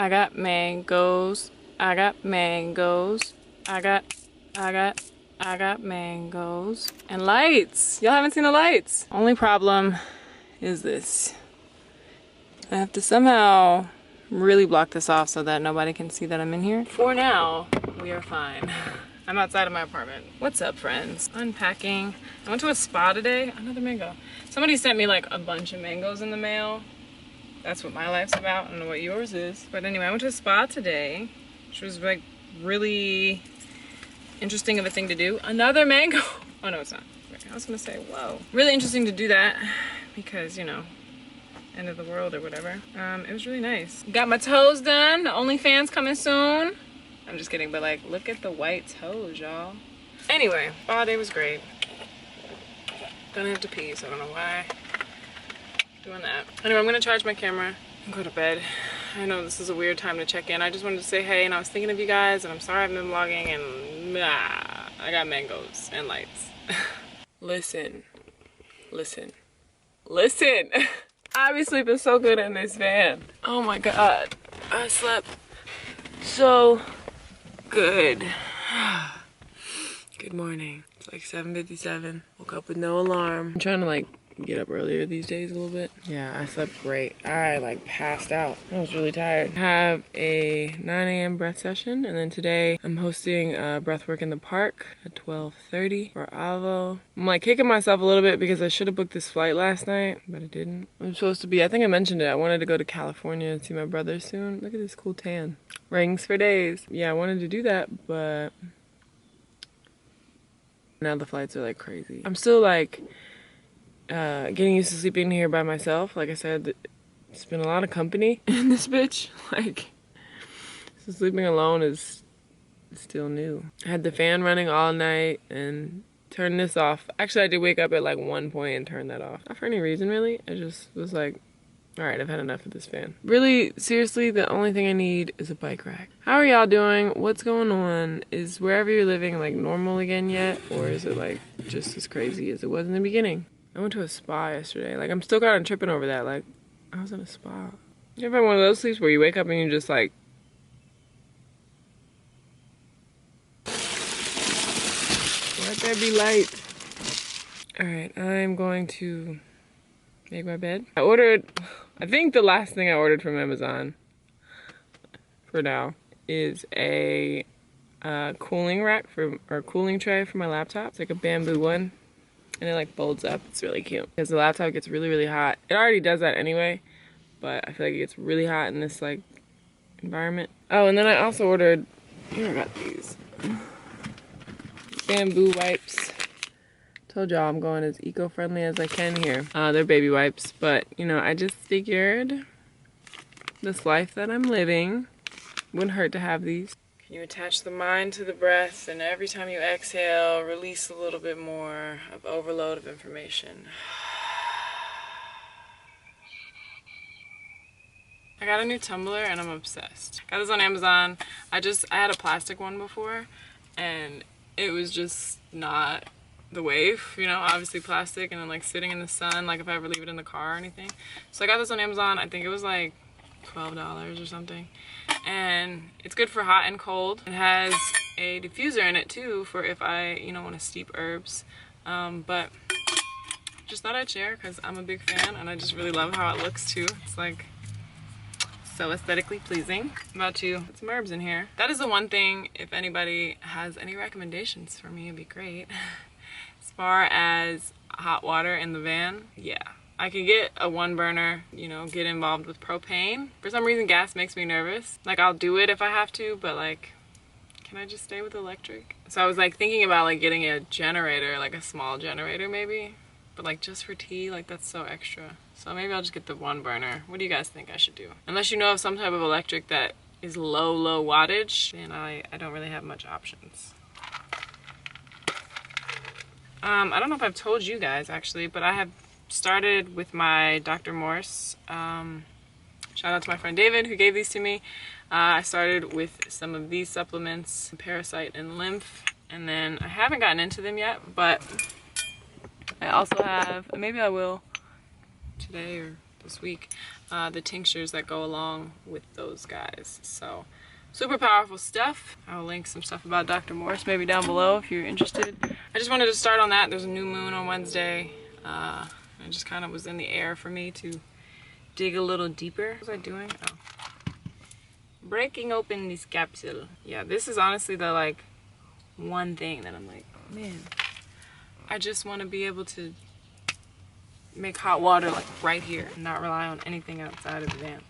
I got mangoes. I got mangoes. I got mangoes. And lights. Y'all haven't seen the lights. Only problem is this. I have to somehow really block this off so that nobody can see that I'm in here. For now, we are fine. I'm outside of my apartment. What's up, friends? Unpacking. I went to a spa today. Another mango. Somebody sent me like a bunch of mangoes in the mail. That's what my life's about. I don't know what yours is. But anyway, I went to a spa today, which was like really interesting of a thing to do. Another mango. Oh no, it's not. I was gonna say, whoa. Really interesting to do that because, you know, end of the world or whatever. It was really nice. Got my toes done. The OnlyFans coming soon. I'm just kidding, but like, look at the white toes, y'all. Anyway, spa day was great. Gonna have to pee, so I don't know why I'm doing that. Anyway, I'm gonna charge my camera and go to bed. I know this is a weird time to check in. I just wanted to say hey, and I was thinking of you guys, and I'm sorry I haven't been vlogging, and I got mangoes and lights. Listen. I be sleeping so good in this van. Oh my God. I slept so good. Good morning. It's like 7:57. Woke up with no alarm. I'm trying to like get up earlier these days a little bit. Yeah, I slept great. I like passed out. I was really tired. I have a 9 a.m. breath session, and then today I'm hosting Breathwork in the park at 12:30 for Avo. I'm like kicking myself a little bit because I should have booked this flight last night, but I didn't. I'm supposed to be, I think I mentioned it, I wanted to go to California and see my brother soon. Look at this cool tan. Rings for days. Yeah, I wanted to do that, but now the flights are like crazy. I'm still like getting used to sleeping here by myself. Like I said, it's been a lot of company in this bitch. Like, so sleeping alone is still new. I had the fan running all night and turned this off. Actually, I did wake up at like 1 point and turn that off. Not for any reason, really. I just was like, all right, I've had enough of this fan. Really, seriously, the only thing I need is a bike rack. How are y'all doing? What's going on? Is wherever you're living like normal again yet? Or is it like just as crazy as it was in the beginning? I went to a spa yesterday. Like, I'm still kind of tripping over that. Like, I was in a spa. You ever had one of those sleeps where you wake up and you just like, let there be light. All right, I'm going to make my bed. I think the last thing I ordered from Amazon for now is a cooling rack or cooling tray for my laptop. It's like a bamboo one. And it like folds up. It's really cute because the laptop gets really, really hot. It already does that anyway, but I feel like it gets really hot in this like environment. Oh, and then I also ordered, here I got these bamboo wipes. Told y'all I'm going as eco-friendly as I can here. They're baby wipes, but you know, I just figured this life that I'm living wouldn't hurt to have these. You attach the mind to the breath, and every time you exhale, release a little bit more of overload of information. I got a new tumbler and I'm obsessed. Got this on Amazon. I had a plastic one before and it was just not the wave, you know, obviously plastic and then like sitting in the sun, like if I ever leave it in the car or anything. So I got this on Amazon. I think it was like $12 or something. And it's good for hot and cold. It has a diffuser in it too for if I, you know, want to steep herbs. But just thought I'd share because I'm a big fan and I just really love how it looks too. It's like so aesthetically pleasing. I'm about to put some herbs in here. That is the one thing, if anybody has any recommendations for me, it'd be great. As far as hot water in the van, yeah. I could get a 1 burner, you know, get involved with propane. For some reason, gas makes me nervous. Like, I'll do it if I have to, but like, can I just stay with electric? So I was like thinking about like getting a generator, like a small generator maybe, but like just for tea, like that's so extra. So maybe I'll just get the 1 burner. What do you guys think I should do? Unless you know of some type of electric that is low wattage, then I don't really have much options. I don't know if I've told you guys actually, but I have started with my Dr. Morse. Shout out to my friend David who gave these to me. I started with some of these supplements, Parasite and Lymph, and then I haven't gotten into them yet, but I also have, maybe I will today or this week, the tinctures that go along with those guys. So super powerful stuff. I'll link some stuff about Dr. Morse maybe down below if you're interested. I just wanted to start on that. There's a new moon on Wednesday. It just kind of was in the air for me to dig a little deeper. What was I doing? Oh. Breaking open this capsule. Yeah, this is honestly the like one thing that I'm like, man, I just want to be able to make hot water like right here and not rely on anything outside of the van.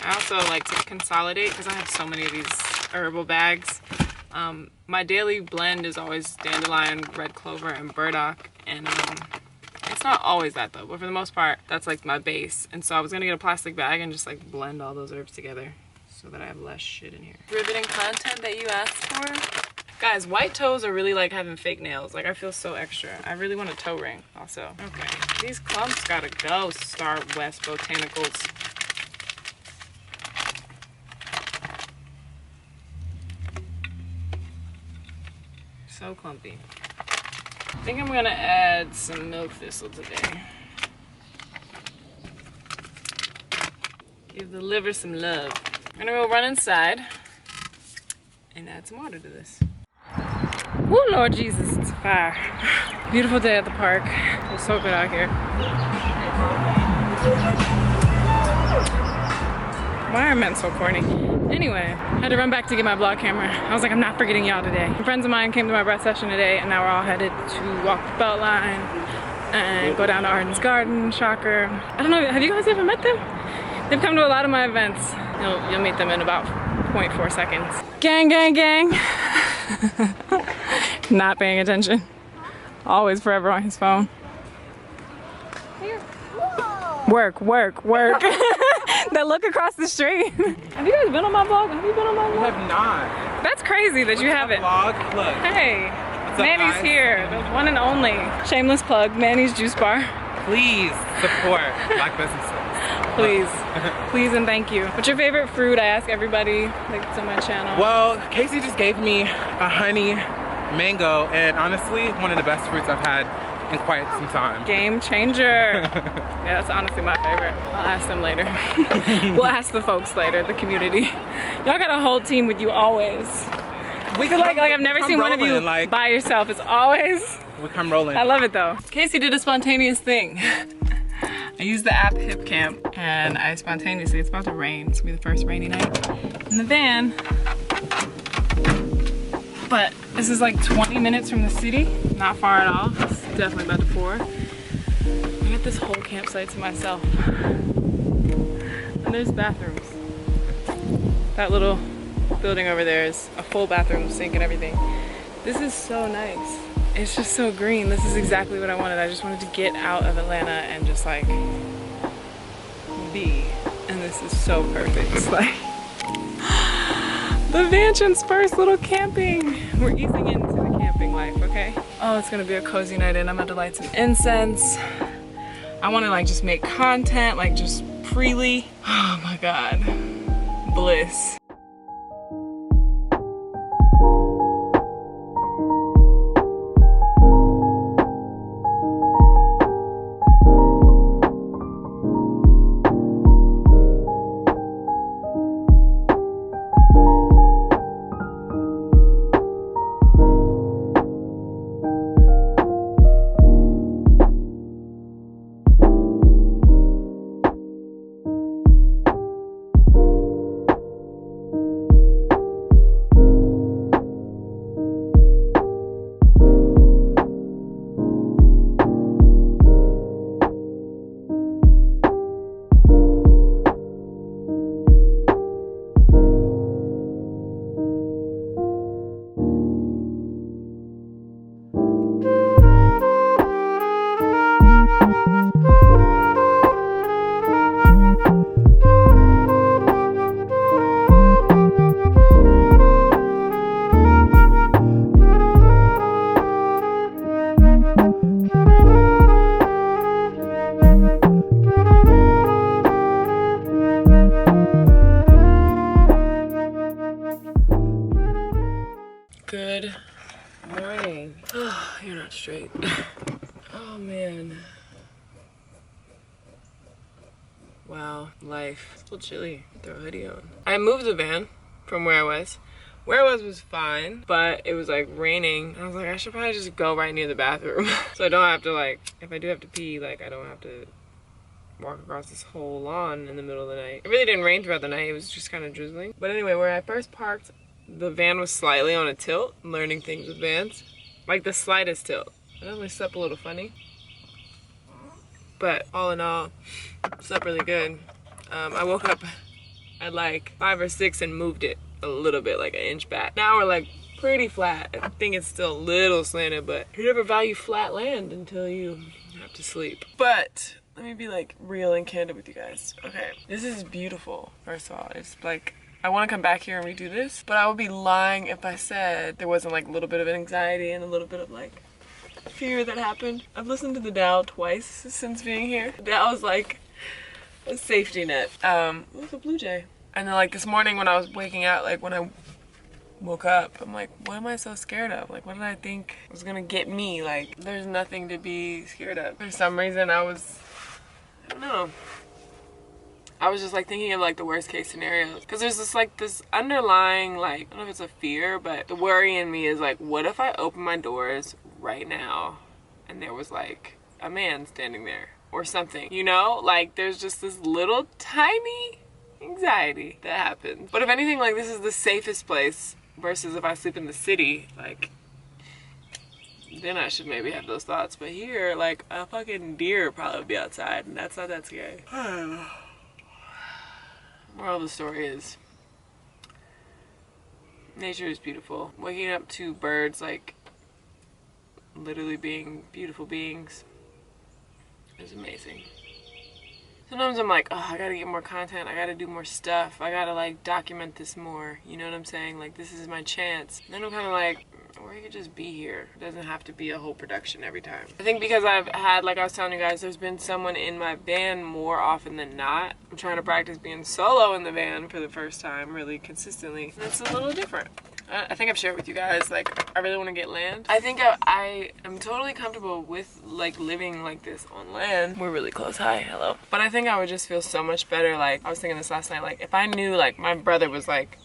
I also like to consolidate because I have so many of these herbal bags. My daily blend is always dandelion, red clover, and burdock, and it's not always that though, but for the most part that's like my base. And so I was gonna get a plastic bag and just like blend all those herbs together so that I have less shit in here. Riveting content that you asked for. Guys, white toes are really like having fake nails. Like I feel so extra. I really want a toe ring also. Okay, these clumps gotta go, Star West Botanicals. So clumpy. I think I'm gonna add some milk thistle today. Give the liver some love. I'm gonna go run inside and add some water to this. Woo, Lord Jesus, it's fire. Beautiful day at the park. It's so good out here. Why am I so corny? Anyway, I had to run back to get my vlog camera. I was like, I'm not forgetting y'all today. Some friends of mine came to my breath session today, and now we're all headed to walk the belt line and go down to Arden's Garden, shocker. I don't know, have you guys ever met them? They've come to a lot of my events. You'll meet them in about 0.4 seconds. Gang, gang, gang. Not paying attention. Always forever on his phone. Here. Work, work, work. That look across the street. Have you guys been on my vlog? Have you been on my vlog? I have not. That's crazy that you haven't. Vlog? Look. Hey, What's up, Manny's guys? here. The one and only. Shameless plug, Manny's Juice Bar. Please support Black businesses. Please. Please and thank you. What's your favorite fruit? I ask everybody that's on my channel. Well, Casey just gave me a honey mango, and honestly, one of the best fruits I've had in quite some time. Game changer. Yeah, that's honestly my favorite. I'll ask them later. We'll ask the folks later, the community. Y'all got a whole team with you always. We feel like I've never seen one of you like, by yourself. It's always. We come rolling. I love it though. Casey did a spontaneous thing. I used the app HipCamp and I spontaneously, it's about to rain. It's gonna be the first rainy night in the van. But this is like 20 minutes from the city. Not far at all. It's definitely about to pour. I got this whole campsite to myself. And there's bathrooms. That little building over there is a full bathroom, sink and everything. This is so nice. It's just so green. This is exactly what I wanted. I just wanted to get out of Atlanta and just like be. And this is so perfect. It's like the mansion's first little camping. We're easing into the camping life, okay? Oh, it's gonna be a cozy night in. I'm about to light some incense. I wanna like just make content, like just freely. Oh my God, bliss. Good morning. Oh, you're not straight. Oh man. Wow, life. It's a little chilly. Throw a hoodie on. I moved the van from where I was. Where I was fine, but it was like raining. I was like, I should probably just go right near the bathroom. So I don't have to like, if I do have to pee, like I don't have to walk across this whole lawn in the middle of the night. It really didn't rain throughout the night. It was just kind of drizzling. But anyway, where I first parked, the van was slightly on a tilt. Learning things with vans. Like the slightest tilt. I definitely slept a little funny. But all in all, slept really good. I woke up at like 5 or 6 and moved it a little bit, like an inch back. Now we're like pretty flat. I think it's still a little slanted, but you never value flat land until you have to sleep. But let me be like real and candid with you guys. Okay, this is beautiful. First of all, it's like, I want to come back here and redo this, but I would be lying if I said there wasn't like a little bit of anxiety and a little bit of like fear that happened. I've listened to the Dow twice since being here. That was like a safety net. It was a blue jay. And then like this morning when I was waking up, like when I woke up, I'm like, what am I so scared of? Like, what did I think was gonna get me? Like, there's nothing to be scared of. For some reason, I don't know. I was just like thinking of like the worst case scenarios. Cause there's this like this underlying, like, I don't know if it's a fear, but the worry in me is like, what if I open my doors right now and there was like a man standing there or something, you know? Like, there's just this little tiny anxiety that happens. But if anything, like, this is the safest place versus if I sleep in the city, like, then I should maybe have those thoughts. But here, like, a fucking deer would probably be outside, and that's not that scary. Moral of the story is, nature is beautiful. Waking up to birds, like, literally being beautiful beings is amazing. Sometimes I'm like, oh, I gotta get more content, I gotta do more stuff, I gotta like document this more, you know what I'm saying? Like, this is my chance. And then I'm kind of like, or you could just be here. It doesn't have to be a whole production every time. I think because I've had, like I was telling you guys, there's been someone in my van more often than not. I'm trying to practice being solo in the van for the first time, really consistently. And it's a little different. I think I've shared with you guys, like, I really want to get land. I think I am totally comfortable with, like, living like this on land. We're really close. Hi, hello. But I think I would just feel so much better, like, I was thinking this last night, like, if I knew, like, my brother was, like,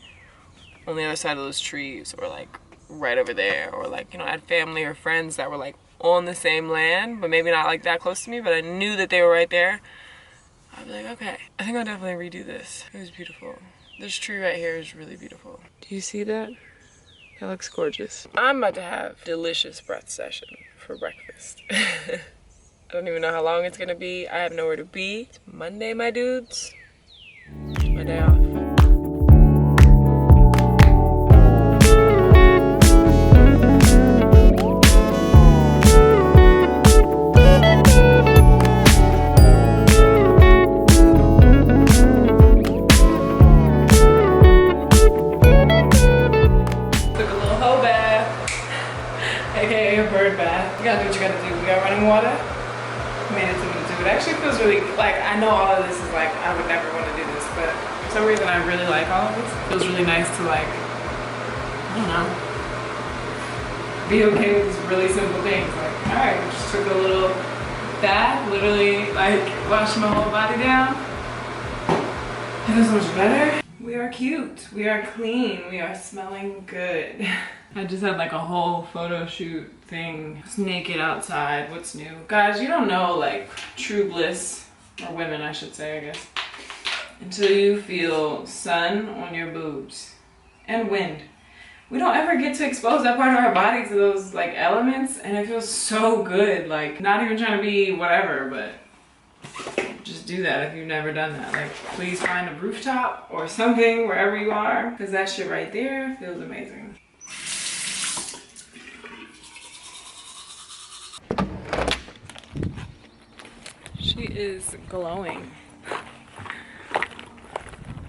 on the other side of those trees, or, like, right over there, or, like, you know, I had family or friends that were, like, on the same land, but maybe not, like, that close to me, but I knew that they were right there, I'd be like, okay, I think I'll definitely redo this. It was beautiful. This tree right here is really beautiful. Do you see that? That looks gorgeous. I'm about to have a delicious breath session for breakfast. I don't even know how long it's gonna be. I have nowhere to be. It's Monday, my dudes. It's my day off. You gotta do what you gotta do. We got running water. Made it to the zoo. It actually feels really, like, I know all of this is like, I would never want to do this, but for some reason I really like all of this. It feels really nice to, like, I don't know, be okay with these really simple things. Like, alright, we just took a little bath, literally, like, washed my whole body down. It feels so much better. We are cute, we are clean, we are smelling good. I just had like a whole photo shoot thing. Just naked outside, what's new? Guys, you don't know like true bliss, or women I should say, I guess, until you feel sun on your boobs and wind. We don't ever get to expose that part of our body to those like elements, and it feels so good. Like, not even trying to be whatever, but just do that if you've never done that. Like, please find a rooftop or something wherever you are, because that shit right there feels amazing. She is glowing.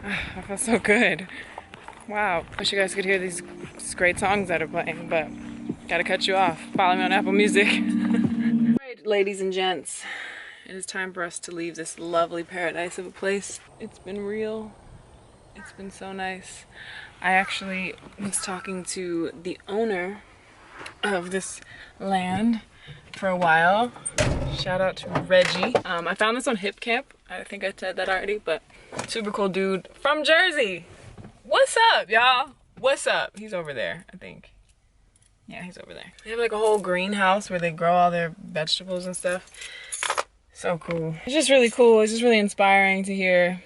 I feel so good. Wow. Wish you guys could hear these great songs that are playing, but gotta cut you off. Follow me on Apple Music. Alright, ladies and gents. It is time for us to leave this lovely paradise of a place. It's been real. It's been so nice. I actually was talking to the owner of this land for a while. Shout out to Reggie. I found this on Hip Camp. I think I said that already, but super cool dude from Jersey. What's up, y'all? What's up? He's over there, I think. Yeah, he's over there. They have like a whole greenhouse where they grow all their vegetables and stuff. So cool. It's just really cool. It's just really inspiring to hear.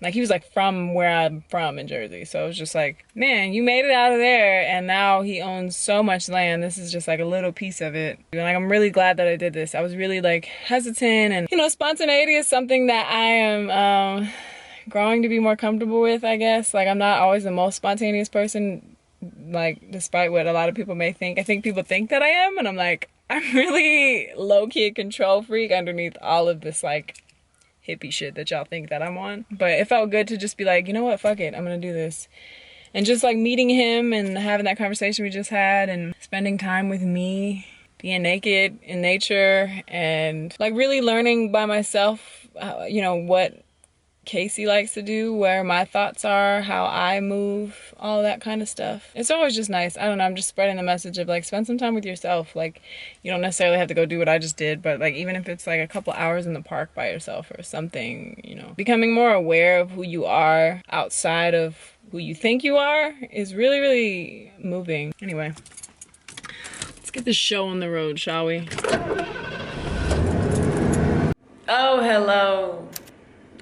Like, he was like from where I'm from in Jersey. So it was just like, man, you made it out of there and now he owns so much land. This is just like a little piece of it. And like, I'm really glad that I did this. I was really like hesitant, and you know, spontaneity is something that I am growing to be more comfortable with, I guess. Like, I'm not always the most spontaneous person, like, despite what a lot of people may think. I think people think that I am, and I'm like, I'm really low-key a control freak underneath all of this like hippie shit that y'all think that I'm on. But it felt good to just be like, you know what, fuck it, I'm gonna do this. And just like meeting him and having that conversation we just had and spending time with me, being naked in nature, and like really learning by myself, you know, what Casey likes to do, where my thoughts are, how I move, all that kind of stuff. It's always just nice. I don't know, I'm just spreading the message of like, spend some time with yourself. Like, you don't necessarily have to go do what I just did, but like, even if it's like a couple hours in the park by yourself or something, you know, becoming more aware of who you are outside of who you think you are is really, really moving. Anyway, let's get this show on the road, shall we? Oh, hello.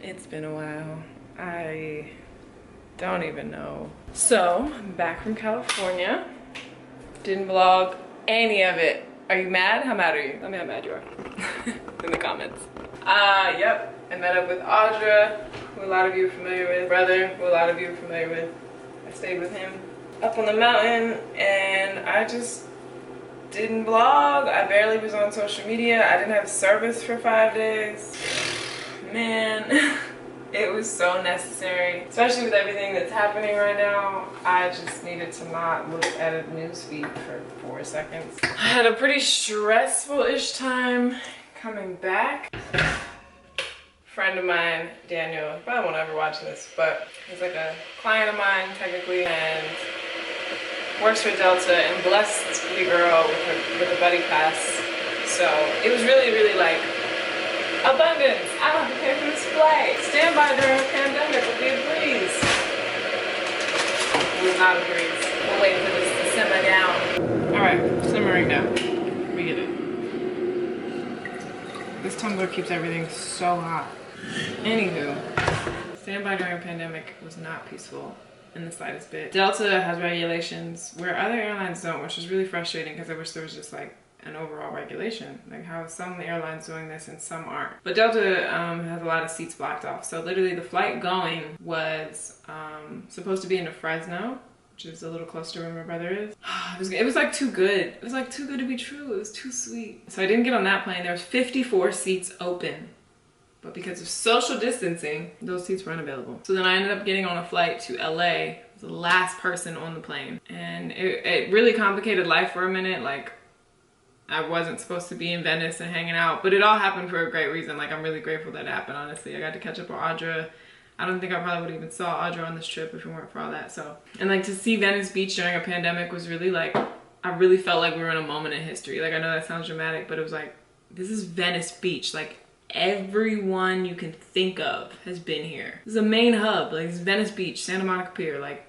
It's been a while. I don't even know. So, I'm back from California. Didn't vlog any of it. Are you mad? How mad are you? Tell me how mad you are in the comments. Yep. I met up with Audra, who a lot of you are familiar with. Brother, who a lot of you are familiar with. I stayed with him up on the mountain, and I just didn't vlog. I barely was on social media. I didn't have service for 5 days. Man, it was so necessary, especially with everything that's happening right now. I just needed to not look at a news feed for 4 seconds. I had a pretty stressful-ish time coming back. Friend of mine, Daniel, probably won't ever watch this, but he's like a client of mine technically, and works for Delta, and blessed the girl with a buddy pass. So it was really, really like abundance. I don't have to pay for this flight. Standby during a pandemic would be a breeze. It was not a breeze. We'll wait for this to simmer down. Alright, simmering down. We get it. This tumbler keeps everything so hot. Anywho, standby during a pandemic was not peaceful in the slightest bit. Delta has regulations where other airlines don't, which is really frustrating because I wish there was just like an overall regulation. Like, how are some airlines doing this and some aren't? But Delta has a lot of seats blocked off. So literally the flight going was supposed to be into Fresno, which is a little closer to where my brother is. It was like too good. It was like too good to be true. It was too sweet. So I didn't get on that plane. There was 54 seats open. But because of social distancing, those seats were unavailable. So then I ended up getting on a flight to LA. I was the last person on the plane. And it really complicated life for a minute. Like, I wasn't supposed to be in Venice and hanging out, but it all happened for a great reason. Like, I'm really grateful that it happened, honestly. I got to catch up with Audra. I don't think I probably would have even saw Audra on this trip if it weren't for all that, so. And like, to see Venice Beach during a pandemic was really like, I really felt like we were in a moment in history. Like, I know that sounds dramatic, but it was like, this is Venice Beach. Like, everyone you can think of has been here. This is a main hub. Like, it's Venice Beach, Santa Monica Pier. Like,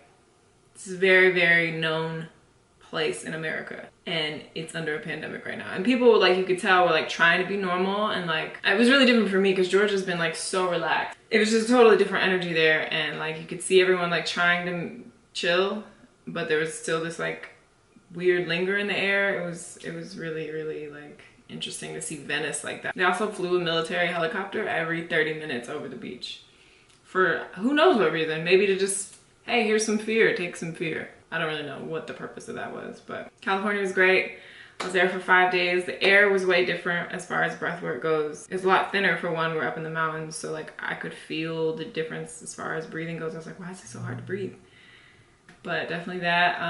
this is a very, very known place in America, and it's under a pandemic right now, and people, like, you could tell, were like trying to be normal, and like, it was really different for me because Georgia's been like so relaxed. It was just a totally different energy there, and like, you could see everyone like trying to chill, but there was still this like weird linger in the air. It was really, really like interesting to see Venice like that. They also flew a military helicopter every 30 minutes over the beach for who knows what reason. Maybe to just, hey, here's some fear, take some fear. I don't really know what the purpose of that was, but California was great. I was there for 5 days. The air was way different as far as breathwork goes. It's a lot thinner for one. We're up in the mountains, so like I could feel the difference as far as breathing goes. I was like, why is it so hard to breathe? But definitely that.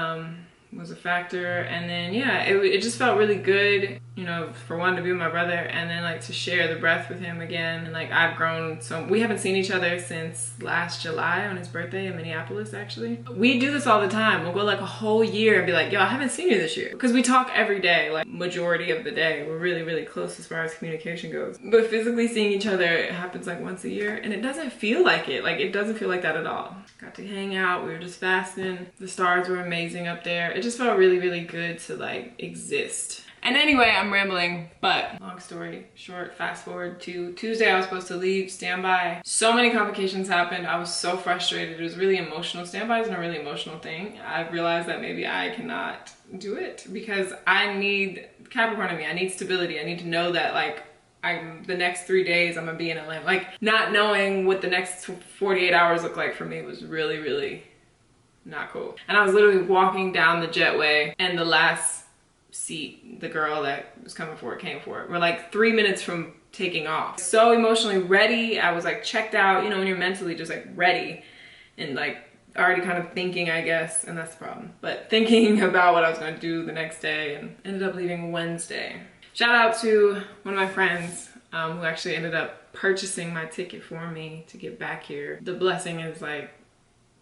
was a factor. And then yeah, it just felt really good, you know, for one, to be with my brother, and then like to share the breath with him again. And like I've grown, so we haven't seen each other since last July on his birthday in Minneapolis. Actually, we do this all the time. We'll go like a whole year and be like, yo, I haven't seen you this year, because we talk every day, like majority of the day. We're really close as far as communication goes, but physically seeing each other, it happens like once a year, and it doesn't feel like it. Like it doesn't feel like that at all. Got to hang out, we were just fasting, the stars were amazing up there. It just felt really good to like exist. And anyway, I'm rambling, but long story short, fast forward to Tuesday. I was supposed to leave standby. So many complications happened. I was so frustrated. It was really emotional. Standby isn't a really emotional thing. I realized that maybe I cannot do it because I need Capricorn in me. I need stability. I need to know that like the next 3 days I'm gonna be in Atlanta. Like not knowing what the next 48 hours look like for me was really not cool. And I was literally walking down the jetway, and the last seat, the girl that was coming for it came for it. We're like 3 minutes from taking off. So emotionally ready. I was like checked out, you know, when you're mentally just like ready and like already kind of thinking, I guess, and that's the problem. But thinking about what I was gonna do the next day, and ended up leaving Wednesday. Shout out to one of my friends who actually ended up purchasing my ticket for me to get back here. The blessing is like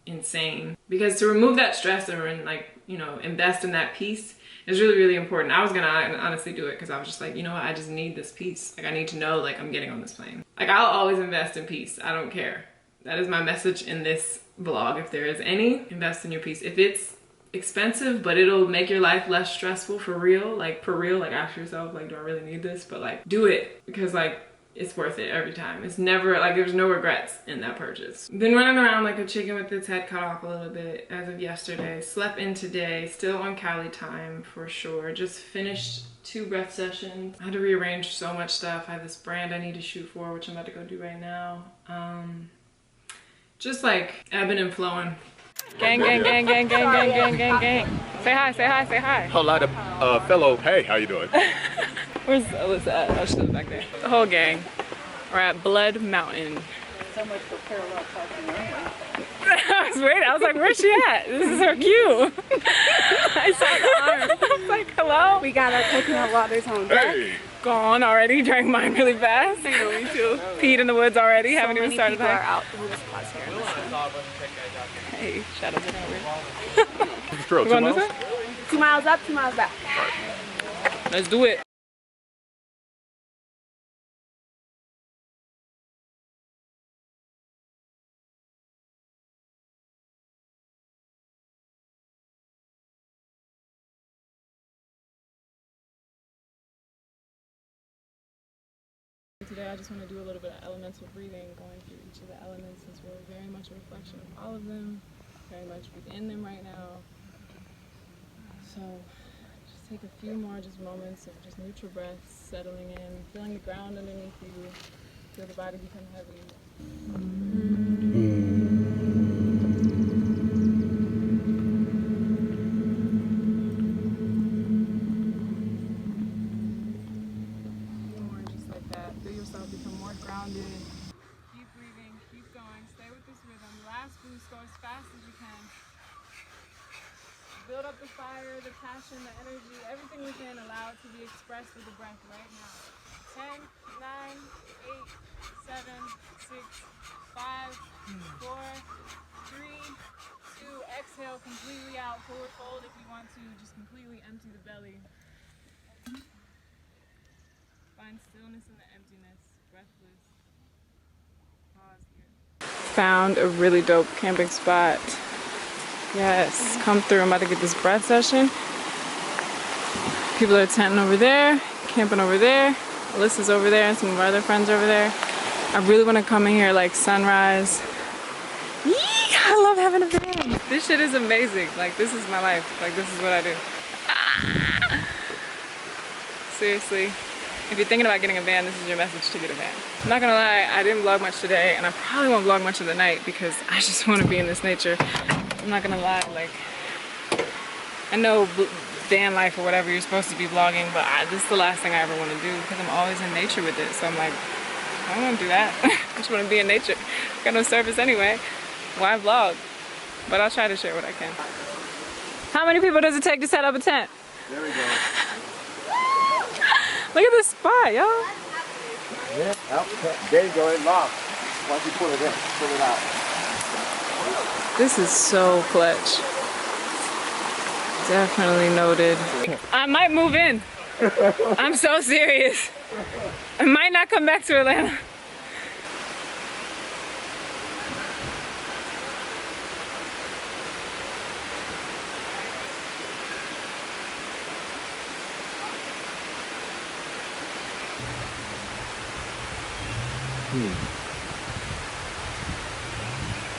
insane, because to remove that stress and like, you know, invest in that peace is really important. I was gonna honestly do it because I was just like, you know what, I just need this peace. Like I need to know like I'm getting on this plane. Like I'll always invest in peace. I don't care. That is my message in this vlog. If there is any, invest in your peace. If it's expensive but it'll make your life less stressful, for real, like ask yourself like, do I really need this? But like do it, because like it's worth it every time. It's never like, there's no regrets in that purchase. Been running around like a chicken with its head cut off a little bit as of yesterday. Slept in today, still on Cali time for sure. Just finished 2 breath sessions. I had to rearrange so much stuff. I have this brand I need to shoot for, which I'm about to go do right now. Just like ebbing and flowing. Gang. Say hi. Hello to fellow, hey, how you doing? Where's Alyssa at? Oh, she's back there. The whole gang. We're at Blood Mountain. So much for parallel parking only. I was like, where's she at? This is her cue. I saw the arm. I was like, hello? We got our coconut waters on deck. Hey! Gone already. Drank mine really fast. I know, me too. Peed in the woods already. Haven't even started the hike. Out the spots here. Hey, shout out to that. Trail, 2 miles? 2 miles up, 2 miles back. Let's do it. Today I just want to do a little bit of elemental breathing, going through each of the elements, since we're very much a reflection of all of them, very much within them right now. So just take a few more just moments of just neutral breaths, settling in, feeling the ground underneath you, feel the body become heavy. Become more grounded. Keep breathing, keep going, stay with this rhythm. Last boost, go as fast as you can. Build up the fire, the passion, the energy, everything within, allow it to be expressed with the breath right now. 10, 9, 8, 7, 6, 5, 4, 3, 2, exhale completely out, forward fold if you want to, just completely empty the belly. Find stillness in the emptiness. Breathless. Pause here. Found a really dope camping spot. Yes, come through. I'm about to get this breath session. People are tenting over there, camping over there. Alyssa's over there and some of our other friends over there. I really want to come in here like sunrise. Yee! I love having a van. This shit is amazing. Like this is my life. Like this is what I do. Ah! Seriously. If you're thinking about getting a van, this is your message to get a van. I'm not gonna lie, I didn't vlog much today, and I probably won't vlog much of the night because I just want to be in this nature. I'm not gonna lie, like, I know van life or whatever, you're supposed to be vlogging, but this is the last thing I ever want to do because I'm always in nature with it. So I'm like, I don't want to do that. I just want to be in nature. Got no service anyway. Why vlog? But I'll try to share what I can. How many people does it take to set up a tent? There we go. Look at this spot, y'all. Yeah, there you go, it locked. Once you pull it in, pull it out. This is so clutch. Definitely noted. I might move in. I'm so serious. I might not come back to Atlanta.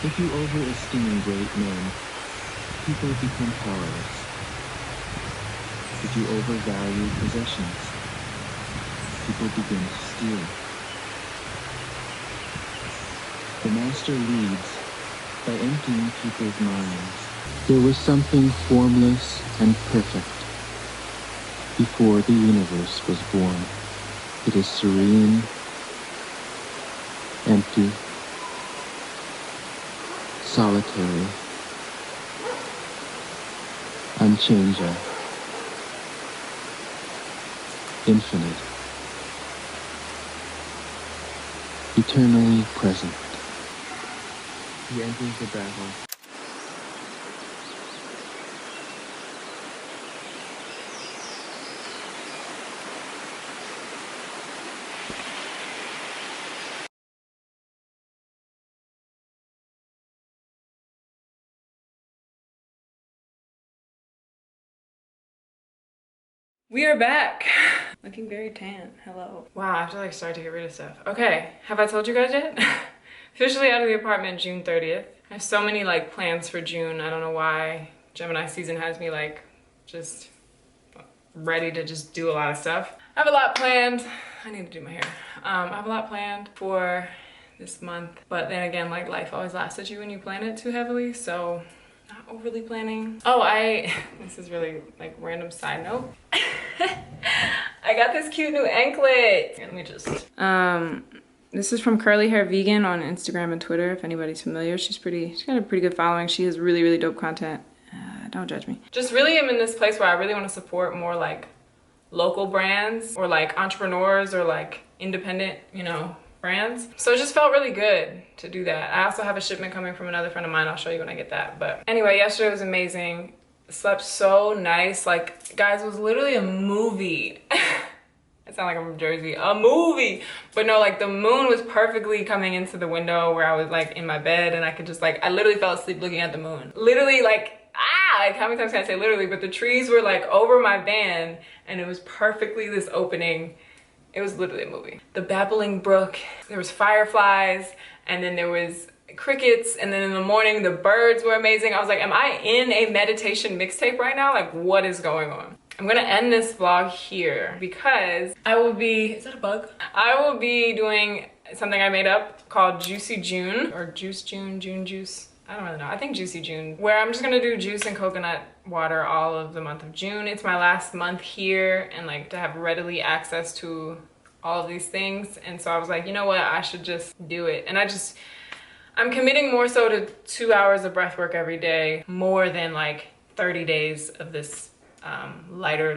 If you overesteem great men, people become powerless. If you overvalue possessions, people begin to steal. The master leads by emptying people's minds. There was something formless and perfect before the universe was born. It is serene, empty, solitary, unchanging, infinite, eternally present. He enters the battle. We are back. Looking very tan. Hello. Wow, I have to like start to get rid of stuff. Okay, have I told you guys yet? Officially out of the apartment June 30th. I have so many like plans for June. I don't know why. Gemini season has me like just ready to just do a lot of stuff. I have a lot planned. I need to do my hair. I have a lot planned for this month. But then again, like life always laughs at you when you plan it too heavily. So not overly planning. Oh, this is really like random side note. I got this cute new anklet. Here, let me just, this is from Curly Hair Vegan on Instagram and Twitter, if anybody's familiar. She's got a pretty good following. She has really, really dope content. Don't judge me. Just really am in this place where I really want to support more like local brands or like entrepreneurs or like independent, you know, brands. So it just felt really good to do that. I also have a shipment coming from another friend of mine. I'll show you when I get that. But anyway, yesterday was amazing. Slept so nice. Like, guys, it was literally a movie. It sounds like I'm from Jersey. A movie! But no, like the moon was perfectly coming into the window where I was like in my bed and I could just like, I literally fell asleep looking at the moon. Literally like, like how many times can I say literally? But the trees were like over my van and it was perfectly this opening. It was literally a movie. The babbling brook, there was fireflies, and then there was crickets, and then in the morning the birds were amazing. I was like, am I in a meditation mixtape right now? Like, what is going on? I'm gonna end this vlog here because I will be, is that a bug? I will be doing something I made up called Juicy June, or Juice June, June Juice. I don't really know. I think Juicy June, where I'm just gonna do juice and coconut water all of the month of June. It's my last month here and like to have readily access to all of these things. And so I was like, you know what? I should just do it. And I'm committing more so to 2 hours of breath work every day, more than like 30 days of this lighter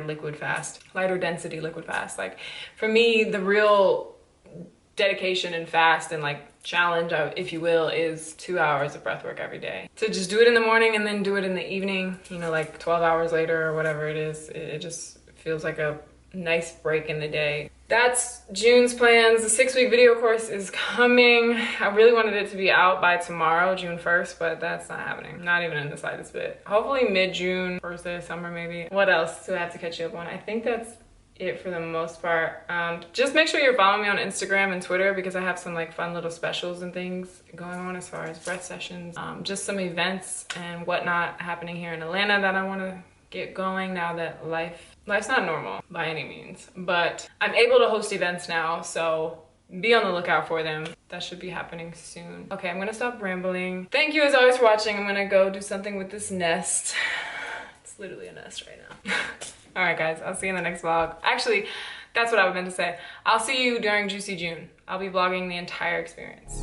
density liquid fast. Like for me, the real dedication and fast and like challenge, if you will, is 2 hours of breath work every day. To just do it in the morning and then do it in the evening, you know, like 12 hours later or whatever it is. It just feels like a nice break in the day. That's June's plans. The 6-week video course is coming. I really wanted it to be out by tomorrow, June 1st, but that's not happening. Not even in the slightest bit. Hopefully mid-June, first day of summer maybe. What else do I have to catch you up on? I think that's it for the most part. Just make sure you're following me on Instagram and Twitter because I have some like fun little specials and things going on as far as breath sessions. Just some events and whatnot happening here in Atlanta that I want to get going now that life's not normal by any means, but I'm able to host events now, so be on the lookout for them. That should be happening soon. Okay, I'm gonna stop rambling. Thank you as always for watching. I'm gonna go do something with this nest. It's literally a nest right now. All right, guys, I'll see you in the next vlog. Actually, that's what I was meant to say. I'll see you during Juicy June. I'll be vlogging the entire experience.